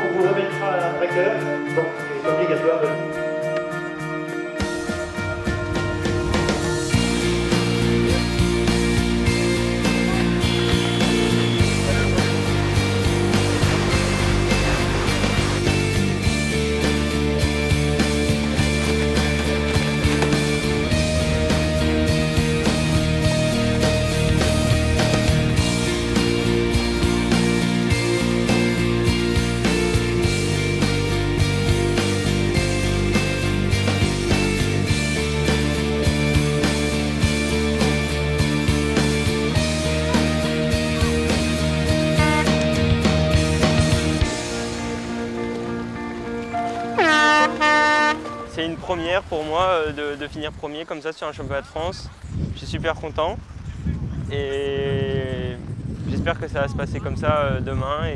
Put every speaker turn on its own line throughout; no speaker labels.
On vous remettra un tracker, donc c'est obligatoire de...
C'est une première pour moi de finir premier comme ça sur un championnat de France. Je suis super content et j'espère que ça va se passer comme ça demain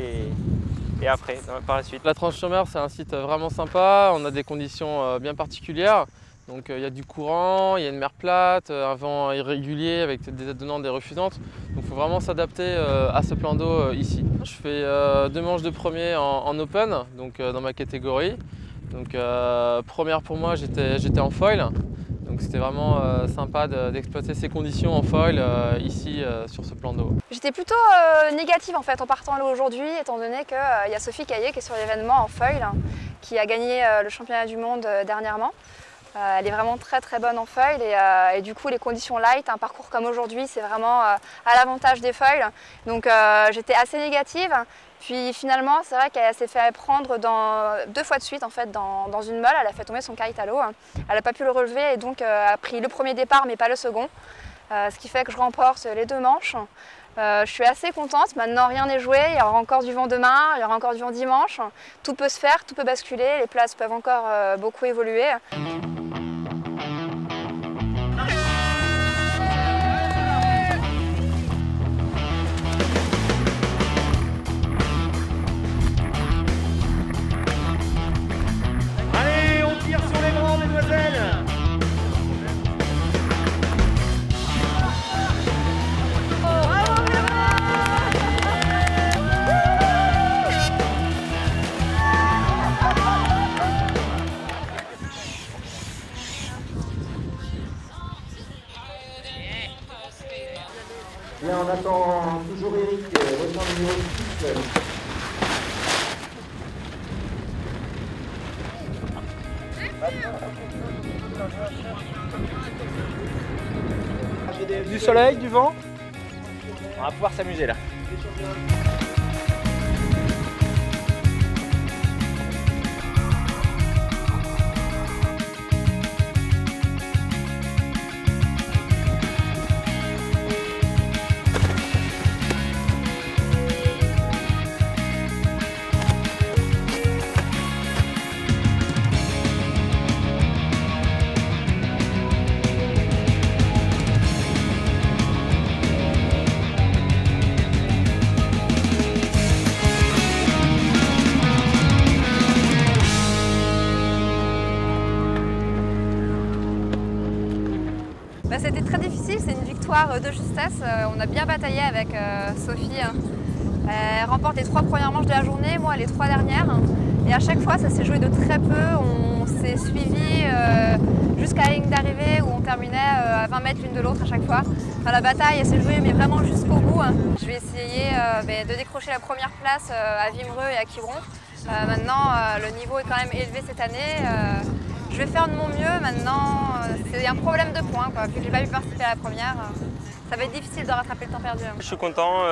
et après, par la suite.
La Tranche-sur-Mer, c'est un site vraiment sympa, on a des conditions bien particulières. Donc il y a du courant, il y a une mer plate, un vent irrégulier avec des attenantes, des refusantes. Donc il faut vraiment s'adapter à ce plan d'eau ici. Je fais 2 manches de premier en open, donc dans ma catégorie. Donc première pour moi, j'étais en foil. Donc c'était vraiment sympa d'exploiter ces conditions en foil ici sur ce plan d'eau.
J'étais plutôt négative en fait en partant là aujourd'hui, étant donné qu'il y a Sophie Caillé qui est sur l'événement en foil, qui a gagné le championnat du monde dernièrement. Elle est vraiment très bonne en foil et du coup les conditions light, un parcours comme aujourd'hui, c'est vraiment à l'avantage des foils. Donc j'étais assez négative. Puis finalement, c'est vrai qu'elle s'est fait prendre 2 fois de suite en fait, dans une meule. Elle a fait tomber son kite à l'eau. Elle n'a pas pu le relever et donc a pris le premier départ mais pas le second. Ce qui fait que je remporte les 2 manches. Je suis assez contente. Maintenant, rien n'est joué. Il y aura encore du vent demain, il y aura encore du vent dimanche. Tout peut se faire, tout peut basculer. Les places peuvent encore beaucoup évoluer.
Là, on attend toujours Eric, votre numéro 6.
Du soleil, du vent. On va pouvoir s'amuser là.
C'était très difficile, c'est une victoire de justesse. On a bien bataillé avec Sophie. Elle remporte les 3 premières manches de la journée, moi les 3 dernières. Et à chaque fois, ça s'est joué de très peu. On s'est suivi jusqu'à la ligne d'arrivée où on terminait à 20 mètres l'une de l'autre à chaque fois. Enfin, la bataille s'est jouée mais vraiment jusqu'au bout. Je vais essayer de décrocher la première place à Vimereux et à Quiberon. Maintenant, le niveau est quand même élevé cette année. Je vais faire de mon mieux maintenant, c'est un problème de points, vu que je n'ai pas pu participer à la première. Ça va être difficile de rattraper le temps perdu.
Je suis content,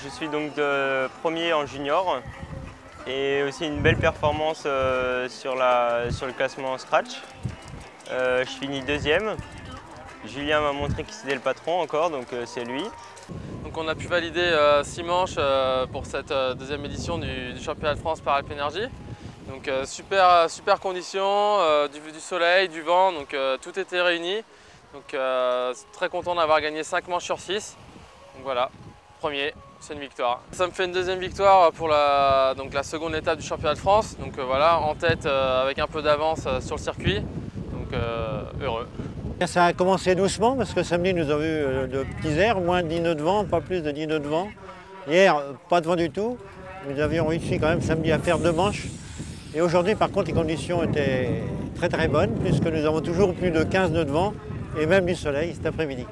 je suis donc premier en junior. Et aussi une belle performance sur le classement scratch. Je finis deuxième. Julien m'a montré que c'était le patron encore, donc c'est lui.
Donc on a pu valider 6 manches pour cette deuxième édition du championnat de France par Alp Energy. Donc super conditions, du soleil, du vent, donc tout était réuni. Donc très content d'avoir gagné 5 manches sur 6. Donc voilà, premier, c'est une victoire. Ça me fait une deuxième victoire pour la seconde étape du championnat de France. Donc voilà, en tête avec un peu d'avance sur le circuit. Donc heureux.
Ça a commencé doucement parce que samedi nous avons eu de petits airs, moins de 10 nœuds de vent, pas plus de 10 nœuds de vent. Hier, pas de vent du tout. Nous avions réussi quand même samedi à faire 2 manches. Et aujourd'hui par contre les conditions étaient très bonnes puisque nous avons toujours plus de 15 nœuds de vent et même du soleil cet après-midi.